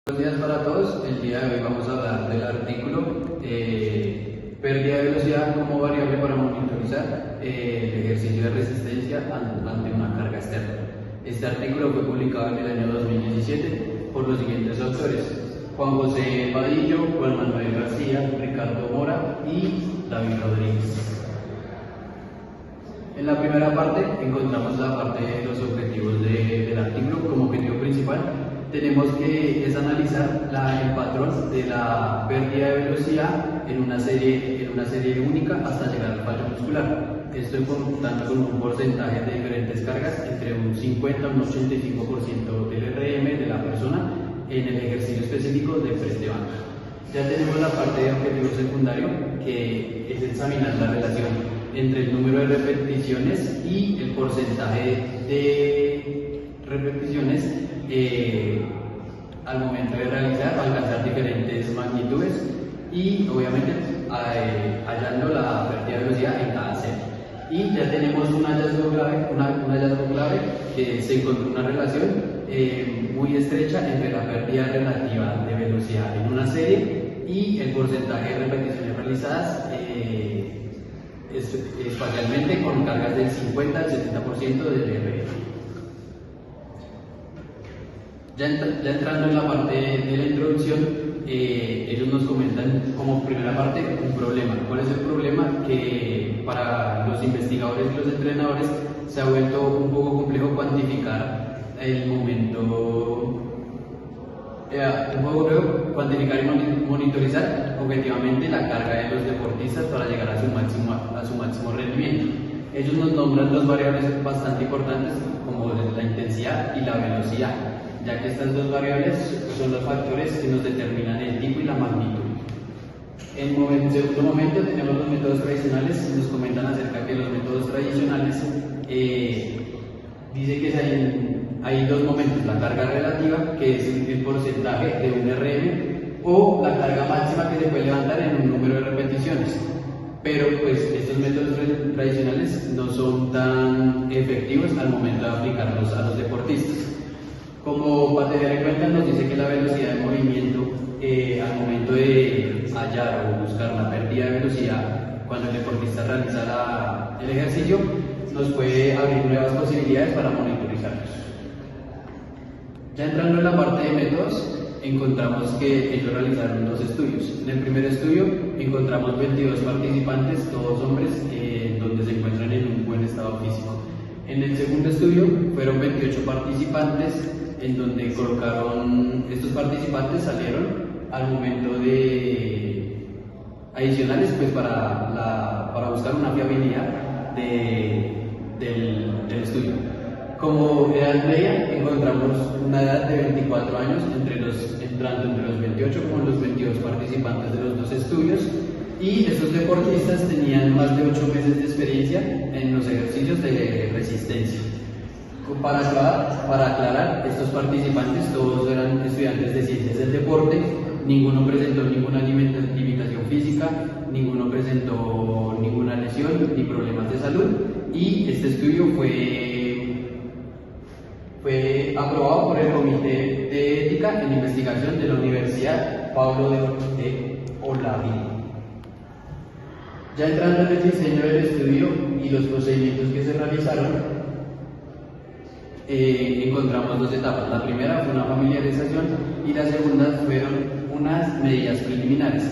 Buenos días para todos. El día de hoy vamos a hablar del artículo pérdida de velocidad como variable para monitorizar el ejercicio de resistencia ante una carga externa. Este artículo fue publicado en el año 2017 por los siguientes autores: Juan José Vadillo, Juan Manuel García, Ricardo Mora y David Rodríguez. En la primera parte encontramos la parte de los objetivos del artículo. Como objetivo principal tenemos que analizar el patrón de la pérdida de velocidad en una serie única hasta llegar al fallo muscular. Esto contando con un porcentaje de diferentes cargas entre un 50 a un 85% del RM de la persona en el ejercicio específico de press de banca. Ya tenemos la parte de objetivo secundario, que es examinar la relación entre el número de repeticiones y el porcentaje de repeticiones al momento de alcanzar diferentes magnitudes y obviamente hallando la pérdida de velocidad en cada serie. Y ya tenemos un hallazgo clave que se encontró una relación muy estrecha entre la pérdida relativa de velocidad en una serie y el porcentaje de repeticiones realizadas espacialmente con cargas del 50 al 70% del RM. Ya entrando en la parte de la introducción, ellos nos comentan como primera parte un problema. ¿Cuál es el problema? Que para los investigadores y los entrenadores se ha vuelto un poco complejo cuantificar el momento, cuantificar y monitorizar objetivamente la carga de los deportistas para llegar a su máximo rendimiento. Ellos nos nombran dos variables bastante importantes como la intensidad y la velocidad, ya que estas dos variables son los factores que nos determinan el tipo y la magnitud. En segundo momento tenemos los métodos tradicionales. Nos comentan acerca que los métodos tradicionales dice que hay dos momentos: la carga relativa, que es el porcentaje de un RM, o la carga máxima que se puede levantar en un número de repeticiones. Pero pues estos métodos tradicionales no son tan efectivos al momento de aplicarlos a los deportistas. Como para tener en cuenta, nos dice que la velocidad de movimiento al momento de hallar o buscar la pérdida de velocidad cuando el deportista realiza el ejercicio nos puede abrir nuevas posibilidades para monitorizarlos. Ya entrando en la parte de métodos, encontramos que ellos realizaron dos estudios. En el primer estudio encontramos 22 participantes, todos hombres, donde se encuentran en un buen estado físico. En el segundo estudio fueron 28 participantes, en donde estos participantes salieron al momento de adicionales pues para buscar una fiabilidad del estudio. Como edad media encontramos una edad de 24 años tanto entre los 28 como los 22 participantes de los dos estudios, y estos deportistas tenían más de 8 meses de experiencia en los ejercicios de resistencia. Para aclarar, estos participantes todos eran estudiantes de ciencias del deporte, ninguno presentó ninguna limitación física, ninguno presentó ninguna lesión ni problemas de salud, y este estudio fue aprobado por el Comité de Ética en Investigación de la Universidad Pablo de Olavide. Ya entrando en el diseño del estudio y los procedimientos que se realizaron, encontramos dos etapas. La primera fue una familiarización y la segunda fueron unas medidas preliminares.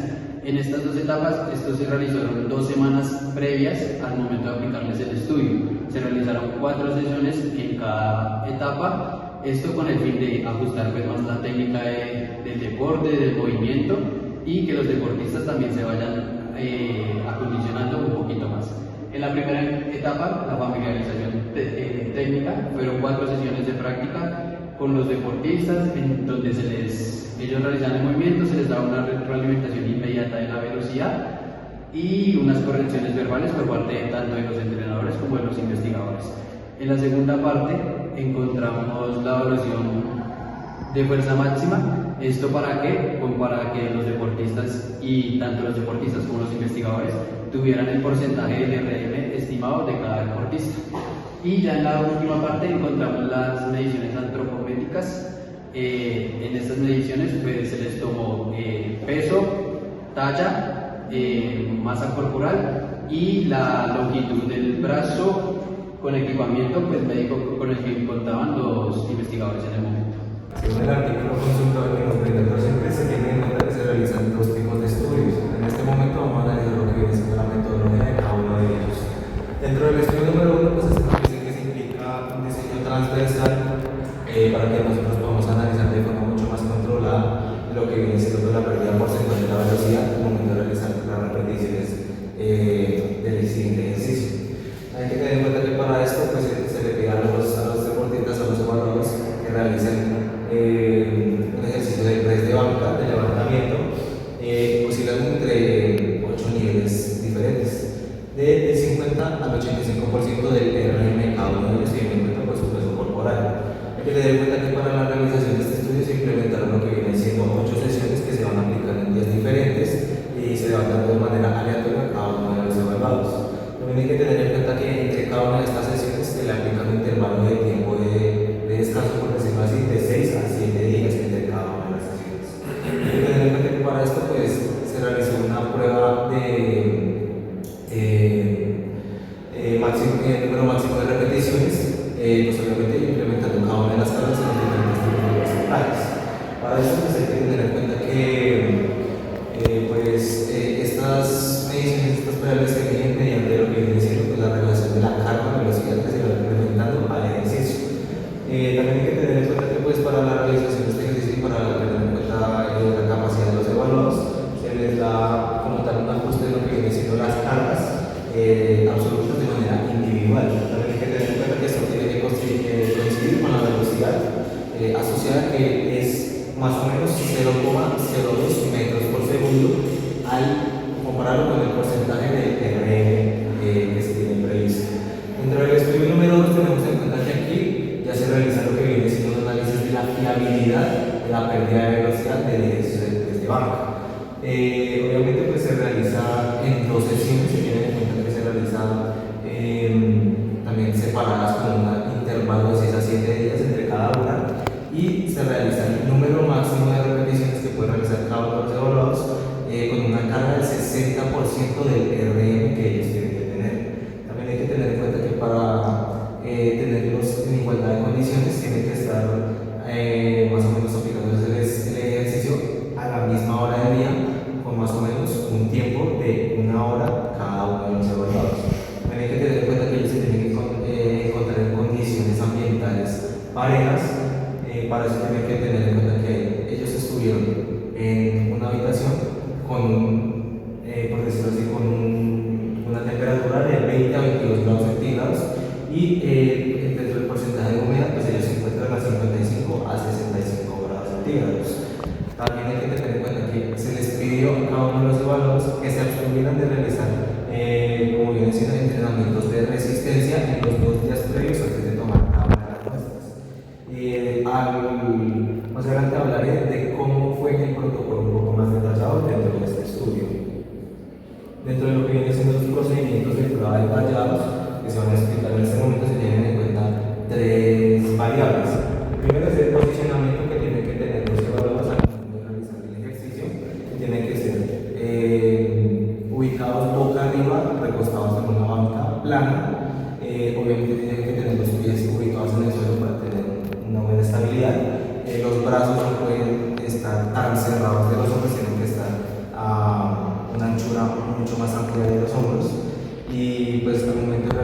En estas dos etapas, esto se realizaron 2 semanas previas al momento de aplicarles el estudio. Se realizaron 4 sesiones en cada etapa, esto con el fin de ajustar más la técnica del deporte, del movimiento, y que los deportistas también se vayan acondicionando un poquito más. En la primera etapa, la familiarización técnica, fueron 4 sesiones de práctica con los deportistas, en donde ellos realizaban el movimiento, se les daba una retroalimentación inmediata de la velocidad y unas correcciones verbales por parte tanto de los entrenadores como de los investigadores. En la segunda parte encontramos la evaluación de fuerza máxima. ¿Esto para qué? Pues para que los deportistas, y tanto los deportistas como los investigadores, tuvieran el porcentaje del RM estimado de cada deportista. Y ya en la última parte encontramos las mediciones antropométricas, En estas mediciones pues, se les tomó peso, talla, masa corporal y la longitud del brazo con equipamiento pues, médico con el que contaban los investigadores en el momento. Según el artículo consultado que nos brinda el docente, se tiene en cuenta que se realizan dos tipos de estudios. En este momento vamos a analizar lo que viene siendo la metodología de cada uno de ellos. Dentro del estudio número uno, pues se dice que se implica un diseño transversal para que nosotros podamos analizar de forma mucho más controlada lo que viene siendo la pérdida porcentual de la velocidad al momento de realizar las repeticiones del siguiente ejercicio. Hay que tener en cuenta que para esto pues, se le pide a los deportistas, a los evaluadores que realicen un ejercicio de press de banca, de levantamiento, oscilando entre 8 niveles diferentes, del 50 al 85% del RM de cada uno de ellos, teniendo en cuenta por su peso corporal. Hay que tener en cuenta que para la realización de este estudio se implementaron lo que vienen siendo 8 sesiones que se van a aplicar en días diferentes y se levantan de manera aleatoria a cada uno de los evaluados. También hay que tener en cuenta que entre cada una de estas sesiones se le aplica un intervalo de tiempo de descanso, por decirlo así, de 6 a 7 días entre cada una de las sesiones. Hay que tener en cuenta que para esto pues, se realizó una prueba de número máximo de repeticiones, pues obviamente implementando cada una de las cargas en los diferentes tipos de porcentajes. Para esto pues, hay que tener en cuenta que estas mediciones, estas pruebas se miden mediante lo que viene siendo pues, la relación de la carga, la velocidad que se va implementando al ejercicio. También hay que tener en cuenta que pues, para la realización de este ejercicio y para tener en cuenta la capacidad de los evaluados, se les da como tal un ajuste de lo que viene siendo las cargas absolutas de manera individual. También hay que tener en cuenta que esto tiene que coincidir con la velocidad asociada que es más o menos 0,02 metros por segundo al compararlo con el porcentaje de RM que se tiene previsto. Dentro del estudio número 2 tenemos en cuenta que aquí ya se realiza lo que viene siendo un análisis de la fiabilidad de la pérdida de velocidad del ejercicio de banca. Obviamente pues, se realiza en 2 sesiones, se tiene en cuenta que se realiza también separadas con un intervalo de 6 a 7 días entre cada una y se realiza el número máximo de repeticiones que puede realizar cada uno de los evaluados con una carga del 60% del RM que ellos tienen que tener. También hay que tener en cuenta que para tenerlos en igualdad de condiciones tienen que estar más o menos aplicándose el ejercicio a la misma hora del día con más o menos un tiempo de 1 hora cada uno de los evaluados. También hay que tener en cuenta que ellos se tienen que encontrar en condiciones ambientales parejas. Para eso tienen que tener en cuenta que ellos estuvieron en una habitación con, por decirlo así, con una temperatura de 20 a 22 grados centígrados y dentro del porcentaje de humedad, pues ellos se encuentran a 55 a 65 grados centígrados. También hay que tener en cuenta que se les pidió a cada uno de los evaluados que se abstuvieran de realizar, como vienen siendo entrenamientos de resistencia en los 2 días previos antes de tomar cada una de las muestras. Más adelante hablaré de cómo fue el protocolo un poco más detallado dentro de este estudio. Dentro de lo que vienen siendo los procedimientos de prueba detallados que se van a explicar en este momento, se tienen en cuenta 3 variables. El primero es el posicionamiento que tienen que tener los evaluados al momento de realizar el ejercicio, que tienen que ser ubicados boca arriba, recostados en una banca plana. Obviamente tienen que tener los pies ubicados en el suelo para tener una buena estabilidad. Los brazos no pueden estar tan cerrados de los hombros, tienen que estar a una anchura mucho más amplia de los hombros. Y pues al momento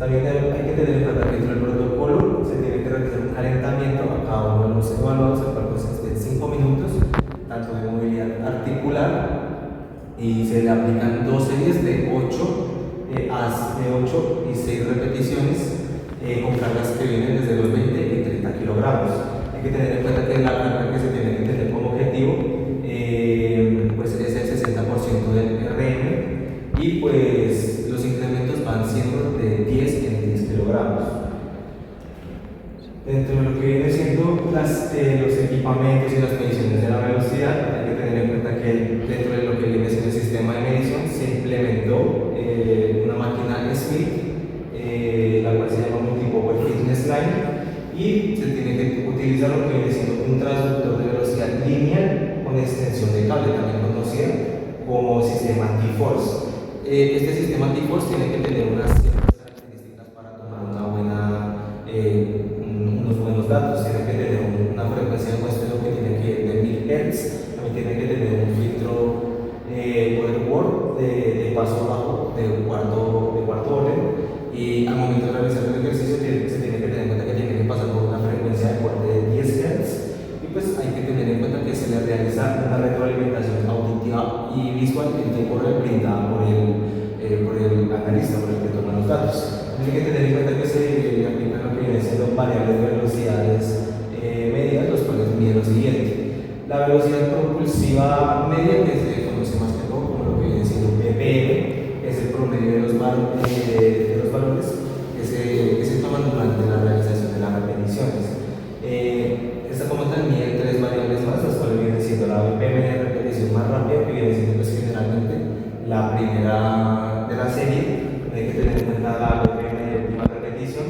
También hay que tener en cuenta que dentro del protocolo se tiene que realizar un calentamiento a cada uno de los evaluados, el cual consiste en 5 minutos, tanto de movilidad articular, y se le aplican 2 series de 8 y 6 repeticiones con cargas que vienen desde los 20 y 30 kilogramos. Hay que tener en cuenta que la carga que se tiene que tener como objetivo pues es el 60% del RM, y pues los incrementos van siendo de 10 en 10 kilogramos. Dentro de lo que viene siendo los equipamientos y las mediciones de la velocidad, hay que tener en cuenta que dentro de lo que viene siendo el sistema de medición se implementó una máquina Smith, la cual se llama Multipower Fitness Line, y se tiene que utilizar lo que viene siendo un transductor de velocidad lineal con extensión de cable, también conocido como sistema T-Force. Este sistema T-Force tiene que tener unas ciertas características para tomar unos buenos datos. Tiene que tener una frecuencia de muestreo que tiene que ir de 1000 Hz, también tiene que tener un filtro power word de paso bajo de cuarto orden, y al momento de realizar el ejercicio se tiene que tener en cuenta que tiene que pasar por una frecuencia de corte de 10 Hz, y pues hay que tener en cuenta que se le realiza una retroalimentación auditiva y visual en tiempo real brindada por el analista, por el que toma los datos. Hay que tener en cuenta que se aplican lo que vienen siendo variables de velocidades medias, los cuales miden lo siguiente: la velocidad propulsiva media, que se conoce más que todo como lo que viene siendo BPM, es el promedio de los valores que se toman durante la realización de las repeticiones. Esta como tal mide 3 variables más, las cuales vienen siendo la BPM de repetición más rápida, que viene siendo pues, generalmente la primera de la serie. Hay que tener en cuenta la BPM de última repetición,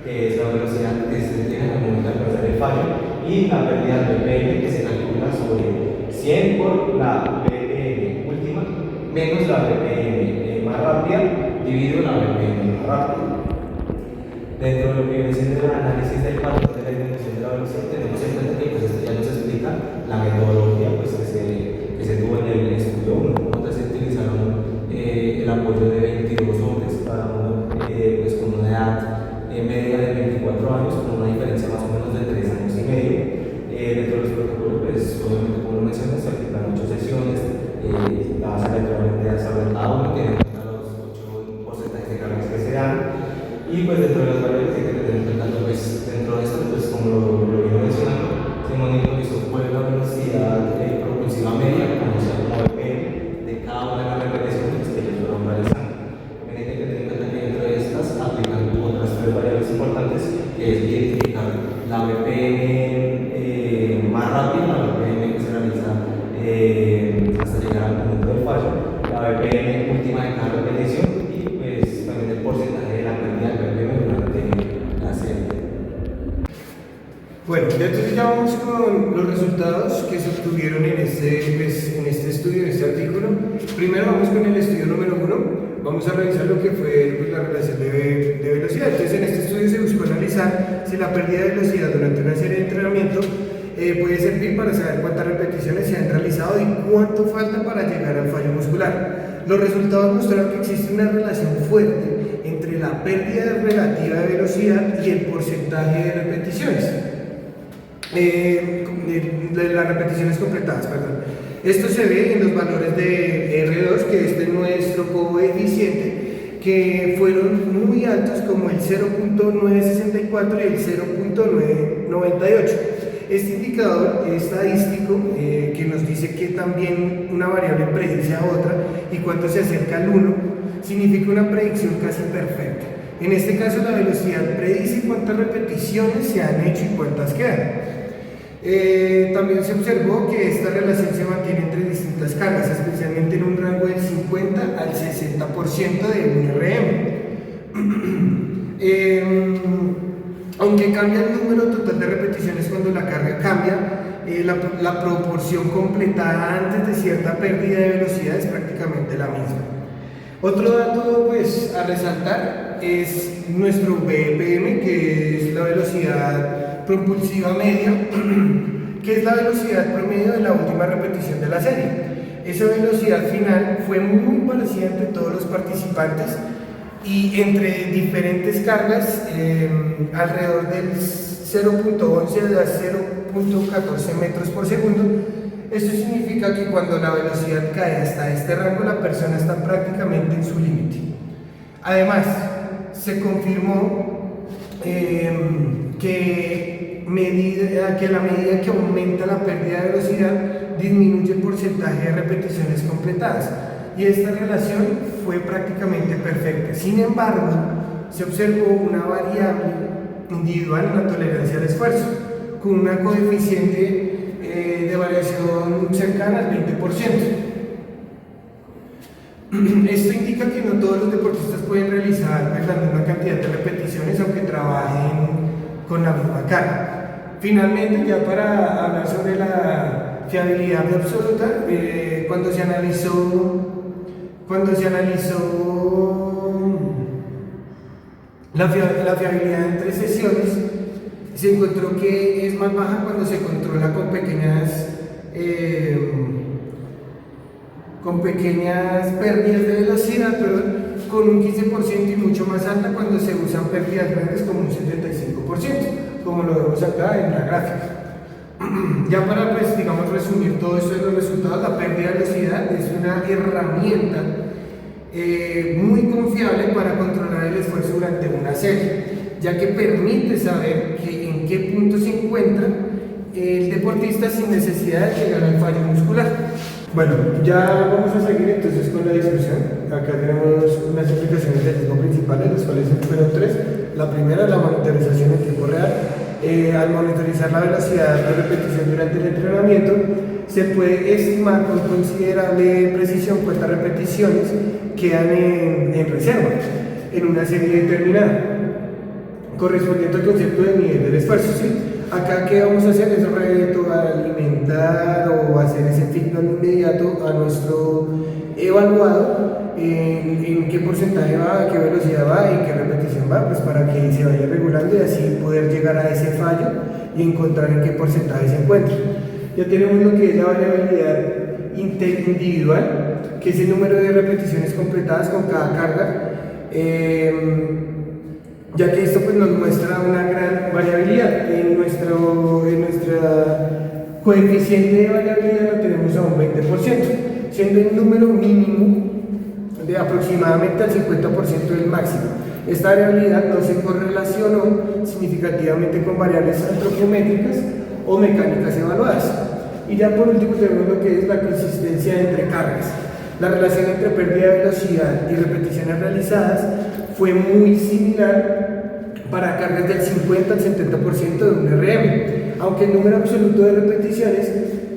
que es la velocidad que se tiene al momento de alcanzar el fallo, y la pérdida de BPM, que se calcula sobre 100 por la BPM última menos la BPM más rápida dividido la BPM más rápida. Dentro de lo que viene siendo el análisis del patrón de la disminución de la velocidad, tenemos en cuenta que pues, esto ya nos explica la metodología pues, que se tuvo en el estudio 1, donde se utilizaron el apoyo de 22 hombres, cada uno pues, con una edad media de 24 años, con una diferencia más o menos de 3 años y medio. Dentro de los protocolos, pues, obviamente, como lo mencioné, se aplican 8 sesiones, la base electrónica sobre cada uno, tiene en cuenta los 8 porcentajes de cargas que se dan, y pues dentro de las variables hay que tener en cuenta, pues, dentro de esto, pues, como lo iba mencionando, se monitorizó cuál es la velocidad propulsiva media, como se llama BPM, de cada una de las repeticiones que ellos fueron realizando. También hay que tener en cuenta que dentro de estas aplican otras 3 variables importantes, que es identificar la BPM más rápida, la BPM que se realiza hasta llegar al punto del fallo, la BPM última de cada repetición, y pues también el porcentaje de la pérdida del BPM durante la serie. Bueno, entonces ya vamos con los resultados que se obtuvieron en este estudio, en este artículo. Primero vamos con el estudio número 1. Vamos a revisar lo que fue pues, la relación de velocidad. Entonces en este estudio se buscó analizar si la pérdida de velocidad durante una serie de entrenamiento puede servir para saber cuántas repeticiones se han realizado y cuánto falta para llegar al fallo muscular. Los resultados mostraron que existe una relación fuerte entre la pérdida relativa de velocidad y el porcentaje de repeticiones. De las repeticiones completadas, perdón. Esto se ve en los valores de R2, que es nuestro coeficiente, que fueron muy altos, como el 0.964 y el 0.998. Este indicador estadístico que nos dice que también una variable predice a otra y cuánto se acerca al 1, significa una predicción casi perfecta. En este caso la velocidad predice cuántas repeticiones se han hecho y cuántas quedan. También se observó que esta relación se mantiene entre distintas cargas, especialmente en un rango del 50 al 60% de un RM. Aunque cambia el número total de repeticiones cuando la carga cambia, la proporción completada antes de cierta pérdida de velocidad es prácticamente la misma. Otro dato pues, a resaltar es nuestro BPM, que es la velocidad propulsiva media, que es la velocidad promedio de la última repetición de la serie. Esa velocidad final fue muy parecida entre todos los participantes, y entre diferentes cargas alrededor del 0.11 a 0.14 metros por segundo. Esto significa que cuando la velocidad cae hasta este rango, la persona está prácticamente en su límite. Además, se confirmó que a la medida que aumenta la pérdida de velocidad, disminuye el porcentaje de repeticiones completadas. Y esta relación fue prácticamente perfecta. Sin embargo, se observó una variable individual en la tolerancia al esfuerzo, con una coeficiente de variación cercana al 20%. Esto indica que no todos los deportistas pueden realizar la misma cantidad de repeticiones aunque trabajen con la misma carga. Finalmente, ya para hablar sobre la fiabilidad absoluta, cuando se analizó la fiabilidad entre sesiones, se encontró que es más baja cuando se controla con pequeñas pérdidas de velocidad, con un 15%, y mucho más alta cuando se usan pérdidas grandes como un 75%, como lo vemos acá en la gráfica. Ya para resumir todo esto de los resultados, la pérdida de velocidad es una herramienta muy confiable para controlar el esfuerzo durante una serie, ya que permite saber en qué punto se encuentra el deportista sin necesidad de llegar al fallo muscular. Bueno, ya vamos a seguir entonces con la discusión. Acá tenemos unas explicaciones del riesgo principales, las cuales fueron tres. La primera, la monitorización en tiempo real. Al monitorizar la velocidad de repetición durante el entrenamiento, se puede estimar con considerable precisión cuántas repeticiones quedan en reserva en una serie determinada, correspondiente al concepto de nivel del esfuerzo, ¿sí? Acá, ¿qué vamos a hacer? Es alimentar o hacer ese feedback inmediato a nuestro evaluado en qué porcentaje va, a qué velocidad va, en qué repetición va, pues para que se vaya regulando y así poder llegar a ese fallo y encontrar en qué porcentaje se encuentra. Ya tenemos lo que es la variabilidad individual, que es el número de repeticiones completadas con cada carga, ya que esto pues nos muestra una gran variabilidad. En nuestra coeficiente de variabilidad lo tenemos a un 20%, siendo un número mínimo de aproximadamente al 50% del máximo. Esta variabilidad no se correlacionó significativamente con variables antropométricas o mecánicas evaluadas. Y ya por último tenemos lo que es la consistencia entre cargas. La relación entre pérdida de velocidad y repeticiones realizadas fue muy similar para cargas del 50 al 70% de un RM, aunque el número absoluto de repeticiones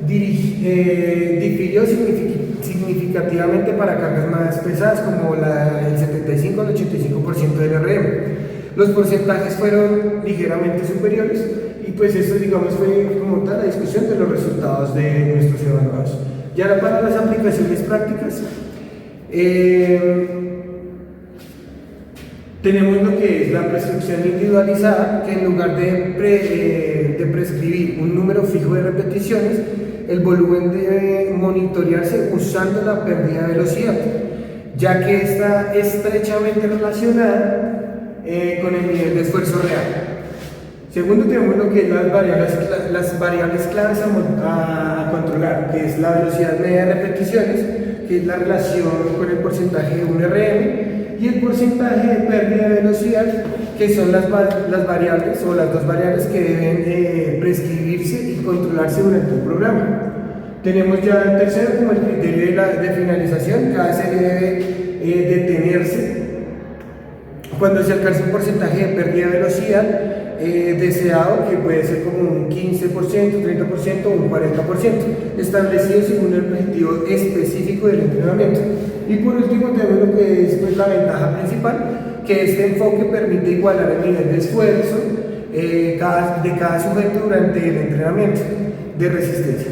difirió significativamente para cargas más pesadas como el 75 al 85% del RM. Los porcentajes fueron ligeramente superiores y pues esto fue como tal la discusión de los resultados de nuestros evaluados. Y ahora para las aplicaciones prácticas, tenemos lo que es la prescripción individualizada, que en lugar de prescribir un número fijo de repeticiones, el volumen debe monitorearse usando la pérdida de velocidad, ya que está estrechamente relacionada con el nivel de esfuerzo real. Segundo, tenemos lo que es las variables claves a controlar, que es la velocidad media de repeticiones, que es la relación con el porcentaje de un RM, y el porcentaje de pérdida de velocidad, que son las variables o las dos variables que deben prescribirse y controlarse durante un programa. Tenemos ya el tercero como el criterio de finalización. Cada serie debe detenerse cuando se alcanza un porcentaje de pérdida de velocidad deseado, que puede ser como un 15%, 30% o un 40%, establecido según el objetivo específico del entrenamiento. Y por último tenemos lo que es la ventaja principal, que este enfoque permite igualar el nivel de esfuerzo de cada sujeto durante el entrenamiento de resistencia,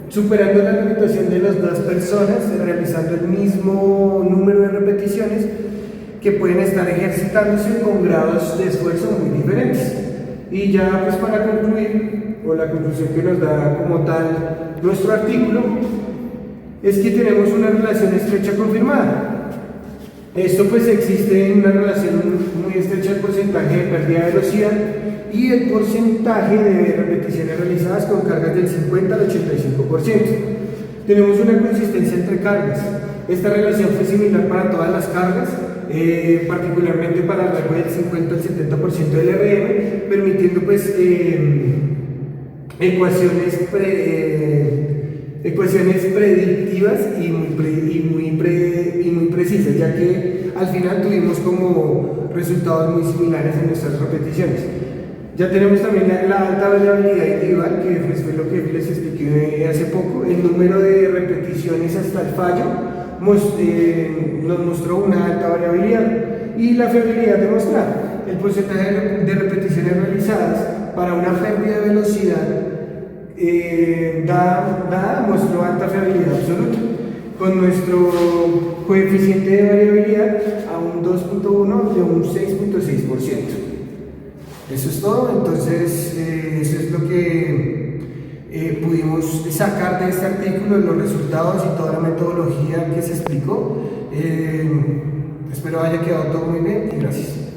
superando la limitación de las dos personas, realizando el mismo número de repeticiones, que pueden estar ejercitándose con grados de esfuerzo muy diferentes. Y ya pues para concluir, o la conclusión que nos da como tal nuestro artículo, es que tenemos una relación estrecha confirmada Esto pues existe una relación muy estrecha del porcentaje de pérdida de velocidad y el porcentaje de repeticiones realizadas con cargas del 50 al 85%. Tenemos una consistencia entre cargas. Esta relación fue similar para todas las cargas, particularmente para el rango del 50 al 70% del RM, permitiendo pues ecuaciones predictivas y muy precisas, ya que al final tuvimos como resultados muy similares en nuestras repeticiones. Ya tenemos también la alta variabilidad individual, que fue lo que les expliqué hace poco. El número de repeticiones hasta el fallo nos mostró una alta variabilidad, y la fiabilidad de mostrar el porcentaje de repeticiones realizadas para una pérdida de velocidad mostró alta fiabilidad absoluta, con nuestro coeficiente de variabilidad a un 2.1 de un 6.6%. Eso es todo. Entonces eso es lo que pudimos sacar de este artículo, los resultados y toda la metodología que se explicó. Espero haya quedado todo muy bien y gracias.